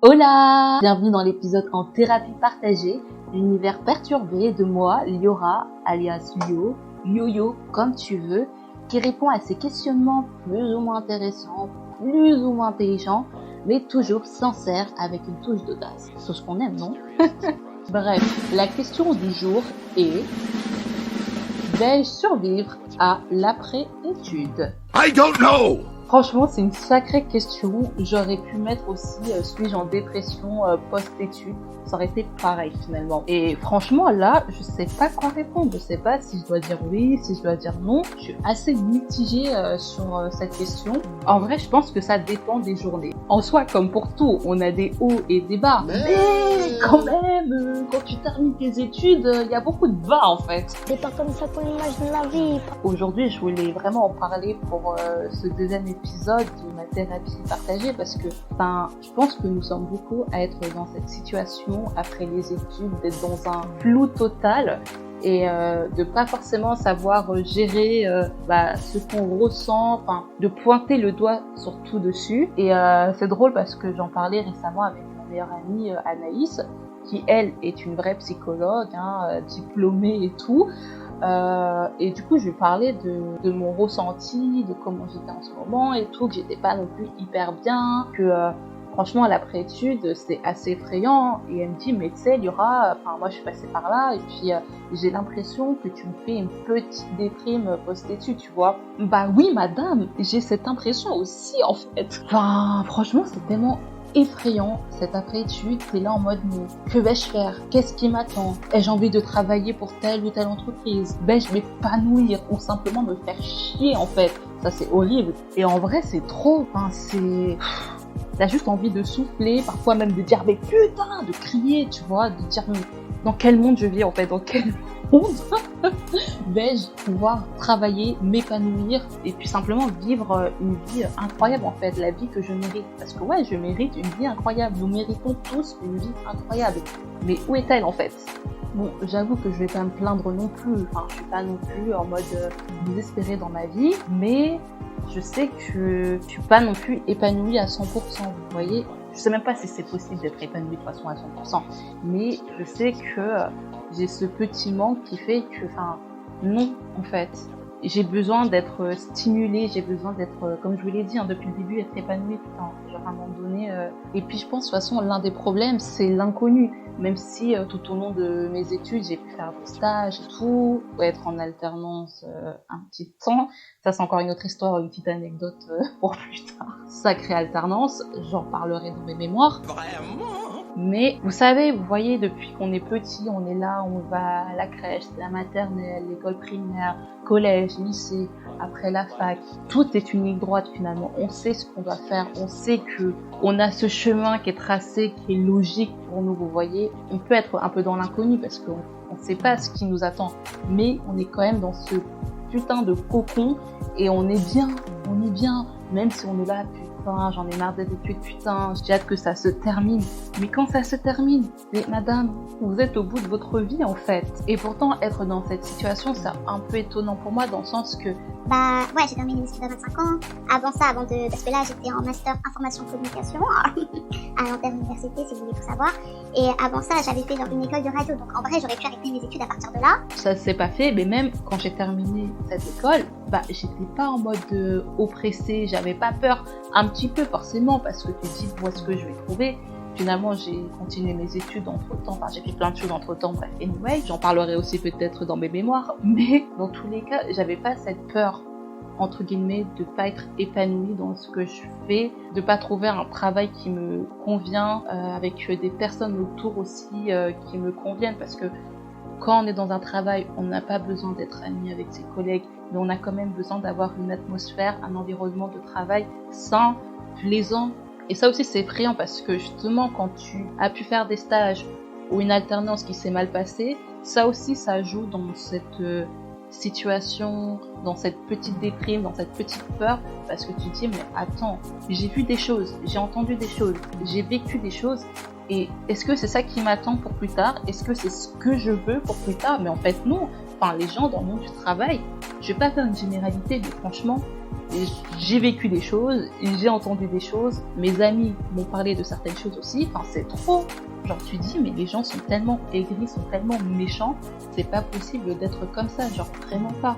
Hola! Bienvenue dans l'épisode en thérapie partagée, l'univers perturbé de moi, Liora, alias Yo-Yo comme tu veux, qui répond à ces questionnements plus ou moins intéressants, plus ou moins intelligents, mais toujours sincères avec une touche d'audace. C'est ce qu'on aime, non? Bref, la question du jour est: vais-je survivre à l'après-étude? I don't know! Franchement, c'est une sacrée question. J'aurais pu mettre aussi suis-je en dépression post-études. Ça aurait été pareil finalement. Et franchement, là, je sais pas quoi répondre. Je sais pas si je dois dire oui, si je dois dire non. Je suis assez mitigée sur cette question. En vrai, je pense que ça dépend des journées. En soi, comme pour tout, on a des hauts et des bas. Mais quand même, quand tu termines tes études, il y a beaucoup de bas en fait. C'est pas comme ça qu'on imagine la vie. Aujourd'hui, je voulais vraiment en parler pour ce deuxième épisode de ma thérapie partagée parce que je pense que nous sommes beaucoup à être dans cette situation après les études, d'être dans un flou total et de pas forcément savoir gérer ce qu'on ressent, de pointer le doigt sur tout dessus. Et c'est drôle parce que j'en parlais récemment avec ma meilleure amie Anaïs, qui elle est une vraie psychologue, diplômée et tout. Et du coup je lui parlais de mon ressenti, de comment j'étais en ce moment et tout, que j'étais pas non plus hyper bien, que franchement l'après-étude c'est assez effrayant. Et elle me dit mais tu sais Liora, moi je suis passée par là et puis j'ai l'impression que tu me fais une petite déprime post-études, tu vois. Bah oui madame, j'ai cette impression aussi en fait. Franchement c'est tellement effrayant cette après-étude. T'es là en mode que vais-je faire, qu'est-ce qui m'attend, ai-je envie de travailler pour telle ou telle entreprise, vais-je m'épanouir ou simplement me faire chier en fait. Ça c'est horrible et en vrai c'est trop, t'as juste envie de souffler, parfois même de dire mais putain, de crier, tu vois, de dire mais dans quel monde je vis en fait, dans quel monde vais-je pouvoir travailler, m'épanouir et puis simplement vivre une vie incroyable en fait, la vie que je mérite. Parce que ouais, je mérite une vie incroyable, nous méritons tous une vie incroyable. Mais où est-elle en fait? Bon, j'avoue que je vais pas me plaindre non plus, je suis pas non plus en mode désespérée dans ma vie, mais je sais que je suis pas non plus épanouie à 100%, vous voyez. Je sais même pas si c'est possible d'être épanouie de façon à 100%, mais je sais que j'ai ce petit manque qui fait que, non, en fait. J'ai besoin d'être stimulée, j'ai besoin d'être, comme je vous l'ai dit depuis le début, être épanouie, genre à un moment donné. Et puis je pense, de toute façon, l'un des problèmes, c'est l'inconnu. Même si tout au long de mes études, j'ai pu faire des stages et tout, ou être en alternance un petit temps. Ça, c'est encore une autre histoire, une petite anecdote pour plus tard. Sacrée alternance, j'en parlerai dans mes mémoires. Vraiment? Mais vous savez, vous voyez, depuis qu'on est petit, on est là, on va à la crèche, la maternelle, l'école primaire, collège, lycée, après la fac. Tout est une ligne droite finalement. On sait ce qu'on doit faire, on sait que on a ce chemin qui est tracé, qui est logique pour nous, vous voyez. On peut être un peu dans l'inconnu parce qu'on ne sait pas ce qui nous attend, mais on est quand même dans ce putain de cocon et on est bien, même si on est là, putain, j'en ai marre des études, putain, j'ai hâte que ça se termine. Mais quand ça se termine, mais madame, vous êtes au bout de votre vie en fait. Et pourtant, être dans cette situation, c'est un peu étonnant pour moi dans le sens que Ouais, j'ai terminé mes études à 25 ans. Avant ça, parce que là, j'étais en master information communication à l'inter-université, si vous voulez tout savoir. Et avant ça, j'avais fait une école de radio. Donc en vrai, j'aurais pu arrêter mes études à partir de là. Ça s'est pas fait, mais même quand j'ai terminé cette école, j'étais pas en mode oppressée, j'avais pas peur. Un petit peu forcément, parce que tu te dis où est-ce que je vais trouver. Finalement, j'ai continué mes études entre-temps, j'ai fait plein de choses entre-temps, bref, anyway, j'en parlerai aussi peut-être dans mes mémoires, mais dans tous les cas, j'avais pas cette peur, entre guillemets, de pas être épanouie dans ce que je fais, de pas trouver un travail qui me convient, avec des personnes autour aussi qui me conviennent, parce que quand on est dans un travail, on n'a pas besoin d'être ami avec ses collègues, mais on a quand même besoin d'avoir une atmosphère, un environnement de travail sain, plaisant. Et ça aussi c'est effrayant parce que justement quand tu as pu faire des stages ou une alternance qui s'est mal passée, ça aussi ça joue dans cette situation, dans cette petite déprime, dans cette petite peur, parce que tu te dis mais attends, j'ai vu des choses, j'ai entendu des choses, j'ai vécu des choses, et est-ce que c'est ça qui m'attend pour plus tard? Est-ce que c'est ce que je veux pour plus tard? Mais en fait non, les gens dans le monde du travail, je vais pas faire une généralité, mais franchement, Et j'ai vécu des choses, j'ai entendu des choses, mes amis m'ont parlé de certaines choses aussi, enfin c'est trop. Genre tu dis mais les gens sont tellement aigris, sont tellement méchants, c'est pas possible d'être comme ça, genre vraiment pas.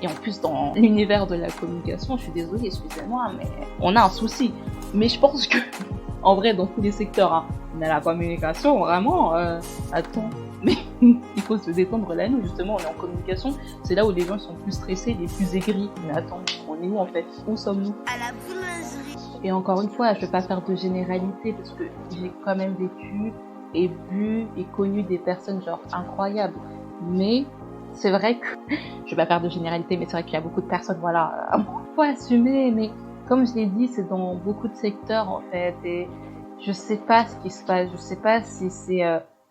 Et en plus dans l'univers de la communication, je suis désolée, excusez-moi, mais on a un souci. Mais je pense que, en vrai dans tous les secteurs, hein, mais la communication vraiment, attends, mais il faut se détendre la nuit, justement on est en communication, c'est là où les gens sont plus stressés, les plus aigris. Mais attends, on est où en fait? Où sommes-nous? À la boulangerie. Et encore une fois, je vais pas faire de généralité parce que j'ai quand même vécu et vu et connu des personnes genre incroyables. Mais c'est vrai que, je vais pas faire de généralité, mais c'est vrai qu'il y a beaucoup de personnes, voilà, faut assumer, mais comme je l'ai dit, c'est dans beaucoup de secteurs en fait, et je sais pas ce qui se passe, je sais pas si c'est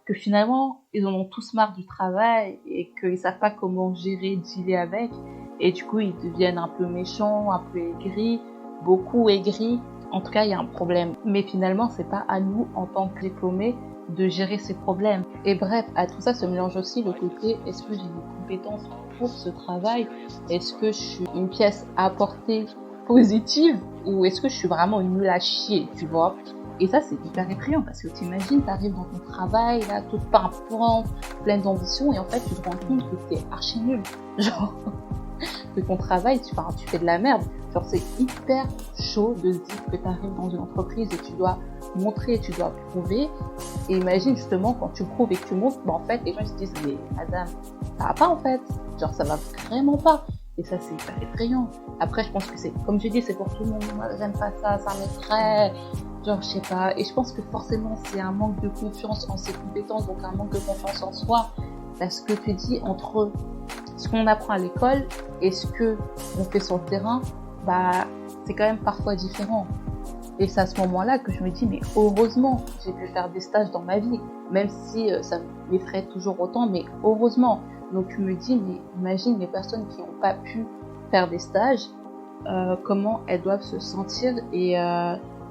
que finalement ils en ont tous marre du travail et qu'ils savent pas comment gérer, dealer avec, et du coup ils deviennent un peu méchants, un peu aigris, beaucoup aigris. En tout cas, il y a un problème. Mais finalement, c'est pas à nous, en tant que diplômés, de gérer ces problèmes. Et bref, à tout ça se mélange aussi le côté, est-ce que j'ai des compétences pour ce travail? Est-ce que je suis une pièce à apporter positive? Ou est-ce que je suis vraiment une nulle à chier, tu vois? Et ça, c'est hyper effrayant parce que t'imagines, t'arrives dans ton travail, là, toute pimpante, pleine d'ambition, et en fait, tu te rends compte que t'es archi nul. Genre, que ton travail, tu fais de la merde. Genre, c'est hyper chaud de se dire que t'arrives dans une entreprise et tu dois montrer, tu dois prouver. Et imagine, justement, quand tu prouves et que tu montres, bah, en fait, les gens se disent, mais madame, ça va pas, en fait. Genre, ça va vraiment pas. Et ça, c'est hyper effrayant. Après, je pense que c'est, comme j'ai dit, c'est pour tout le monde. Moi, j'aime pas ça, ça m'effraie. Genre, je sais pas. Et je pense que forcément, c'est un manque de confiance en ses compétences, donc un manque de confiance en soi. Parce que tu dis, entre ce qu'on apprend à l'école et ce que on fait sur le terrain, bah, c'est quand même parfois différent. Et c'est à ce moment-là que je me dis, mais heureusement, j'ai pu faire des stages dans ma vie, même si ça m'effraie toujours autant, mais heureusement. Donc je me dis, mais imagine les personnes qui n'ont pas pu faire des stages, comment elles doivent se sentir, et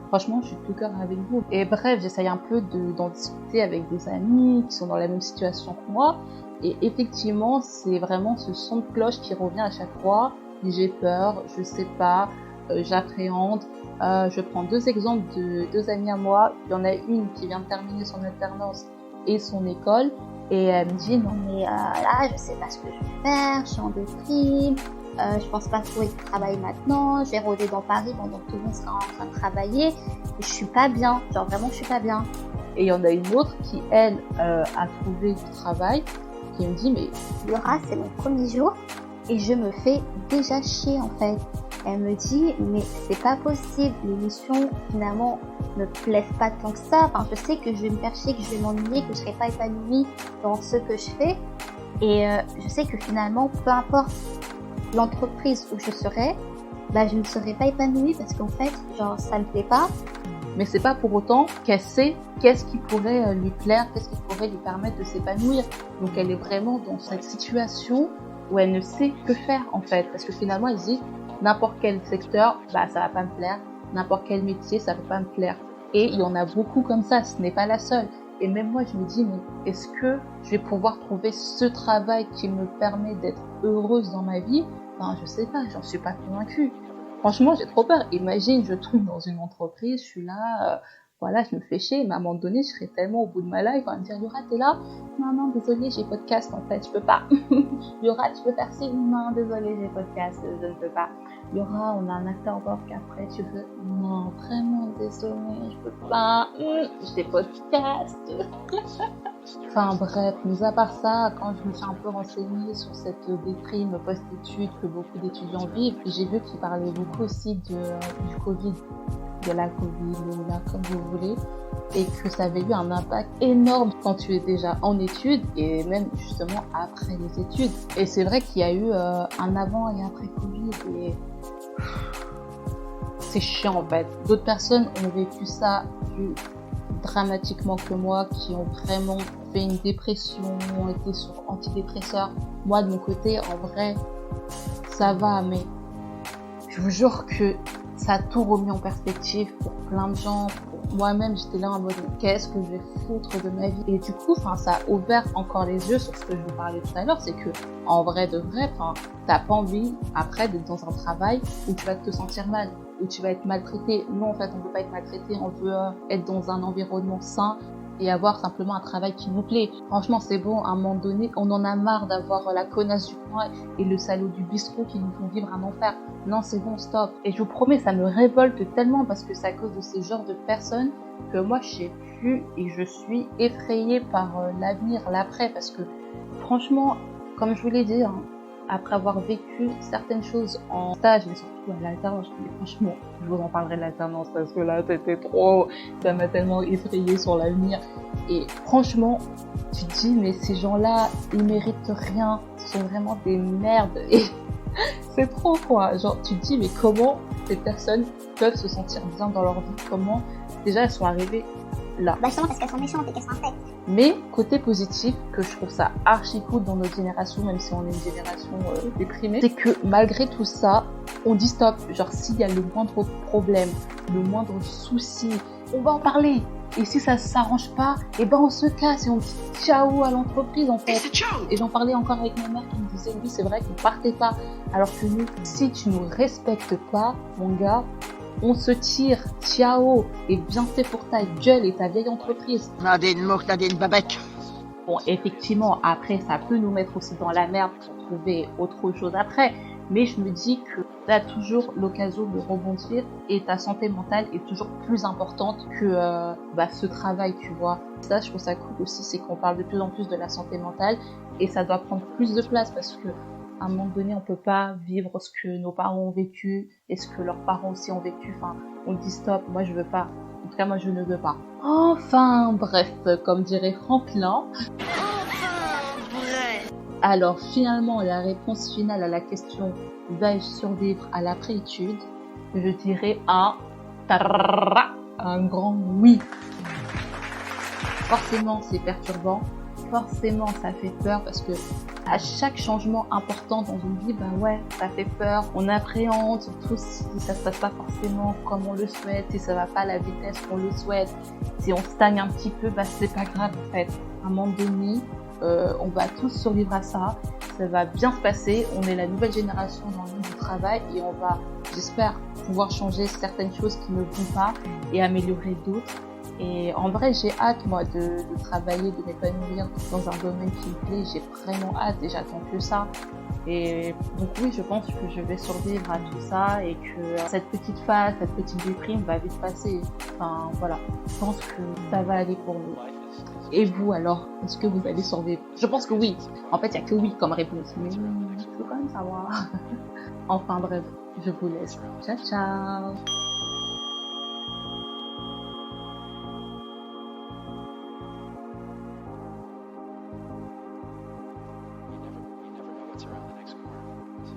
franchement, je suis de tout cœur avec vous. Et bref, j'essaye un peu d'en discuter avec des amis qui sont dans la même situation que moi, et effectivement, c'est vraiment ce son de cloche qui revient à chaque fois. J'ai peur, je sais pas, j'appréhende. Je prends deux exemples de deux amies à moi. Il y en a une qui vient de terminer son alternance et son école, et elle me dit non mais là je sais pas ce que je vais faire, je suis en déprime, je pense pas trouver de travail maintenant, je vais rôder dans Paris pendant que tout le monde sera en train de travailler, et je suis pas bien, genre vraiment je suis pas bien. Et il y en a une autre qui elle a trouvé du travail, qui me dit mais Laura, c'est mon premier jour et je me fais déjà chier en fait. Elle me dit mais c'est pas possible, les missions finalement me plaisent pas tant que ça, enfin je sais que je vais me faire chier, que je vais m'ennuyer, que je serai pas épanouie dans ce que je fais, et je sais que finalement peu importe l'entreprise où je serai, bah je ne serai pas épanouie parce qu'en fait genre ça me plaît pas. Mais c'est pas pour autant qu'elle sait qu'est-ce qui pourrait lui plaire, qu'est-ce qui pourrait lui permettre de s'épanouir. Donc elle est vraiment dans cette situation où elle ne sait que faire en fait, parce que finalement elle dit n'importe quel secteur, bah ça va pas me plaire, n'importe quel métier, ça va pas me plaire. Et il y en a beaucoup comme ça, ce n'est pas la seule. Et même moi je me dis, mais est-ce que je vais pouvoir trouver ce travail qui me permet d'être heureuse dans ma vie? Enfin je sais pas, j'en suis pas convaincue. Franchement j'ai trop peur. Imagine, je tombe dans une entreprise, je suis là, voilà, je me fais chier, mais à un moment donné, je serai tellement au bout de ma life, on va me dire, Laura, t'es là? Non, désolé, j'ai podcast, en fait, je peux pas. Laura, tu peux faire ci? Non, désolé, j'ai podcast, je ne peux pas. Laura, on a un afterwork après, tu veux? Non, vraiment, désolé, je peux pas. J'ai podcast. Enfin bref, mis à part ça, quand je me suis un peu renseignée sur cette déprime post-études que beaucoup d'étudiants vivent, j'ai vu qu'ils parlaient beaucoup aussi du Covid, de la Covid, ou là, comme vous voulez, et que ça avait eu un impact énorme quand tu es déjà en études et même justement après les études. Et c'est vrai qu'il y a eu un avant et après Covid, et c'est chiant en fait. D'autres personnes ont vécu ça plus dramatiquement que moi, qui ont vraiment fait une dépression, ont été sur antidépresseurs. Moi de mon côté, en vrai, ça va, mais je vous jure que ça a tout remis en perspective pour plein de gens, pour moi-même, j'étais là en mode, qu'est-ce que je vais foutre de ma vie? Et du coup, ça a ouvert encore les yeux sur ce que je vous parlais tout à l'heure, c'est que, en vrai de vrai, t'as pas envie, après, d'être dans un travail où tu vas te sentir mal, où tu vas être maltraité. Non, en fait, on veut pas être maltraité, on veut être dans un environnement sain et avoir simplement un travail qui nous plaît. Franchement, c'est bon, à un moment donné, on en a marre d'avoir la connasse du coin et le salaud du bistrot qui nous font vivre un enfer. Non, c'est bon, stop. Et je vous promets, ça me révolte tellement parce que c'est à cause de ces genres de personnes que moi, je sais plus et je suis effrayée par l'avenir, l'après, parce que franchement, comme je vous l'ai dit, après avoir vécu certaines choses en stage, mais surtout à l'alternance, franchement, je vous en parlerai de l'alternance parce que là, c'était trop, ça m'a tellement effrayée sur l'avenir. Et franchement, tu te dis, mais ces gens-là, ils méritent rien, ce sont vraiment des merdes. Et c'est trop quoi, genre tu te dis, mais comment ces personnes peuvent se sentir bien dans leur vie, comment déjà elles sont arrivées là. Bah justement parce qu'elles sont méchantes et qu'elles sont infectes. Mais côté positif, que je trouve ça archi cool dans notre génération, même si on est une génération déprimée, c'est que malgré tout ça, on dit stop. Genre s'il y a le moindre problème, le moindre souci, on va en parler. Et si ça s'arrange pas, et ben on se casse et on dit ciao à l'entreprise en fait. Et j'en parlais encore avec ma mère qui me disait oui c'est vrai qu'on partait pas. Alors que nous, si tu nous respectes pas, mon gars, on se tire, ciao, et bien fait pour ta gueule et ta vieille entreprise. Nadine Mouk, Nadine Babek. Bon, effectivement, après, ça peut nous mettre aussi dans la merde pour trouver autre chose après, mais je me dis que tu as toujours l'occasion de rebondir et ta santé mentale est toujours plus importante que ce travail, tu vois. Ça, je trouve ça cool aussi, c'est qu'on parle de plus en plus de la santé mentale et ça doit prendre plus de place parce que à un moment donné, on peut pas vivre ce que nos parents ont vécu et ce que leurs parents aussi ont vécu. On dit stop, moi je veux pas. En tout cas, moi je ne veux pas. Enfin, bref, comme dirait Franklin. Alors finalement, la réponse finale à la question vais-je survivre à l'après-étude, je dirais un grand oui. Forcément, c'est perturbant. Forcément, ça fait peur parce que à chaque changement important dans une vie, ça fait peur. On appréhende, surtout si ça se passe pas forcément comme on le souhaite, si ça va pas à la vitesse qu'on le souhaite, si on stagne un petit peu, c'est pas grave en fait. À un moment donné, on va tous survivre à ça. Ça va bien se passer. On est la nouvelle génération dans le monde du travail et on va, j'espère, pouvoir changer certaines choses qui ne vont pas et améliorer d'autres. Et en vrai, j'ai hâte, moi, de travailler, de m'épanouir dans un domaine qui me plaît. J'ai vraiment hâte et j'attends que ça. Et donc oui, je pense que je vais survivre à tout ça et que cette petite phase, cette petite déprime va vite passer. Enfin, voilà. Je pense que ça va aller pour nous. Et vous, alors, est-ce que vous allez survivre? Je pense que oui. En fait, il n'y a que oui comme réponse. Mais je veux quand même savoir. Enfin bref, je vous laisse. Ciao, ciao. You never know what's around the next corner. So.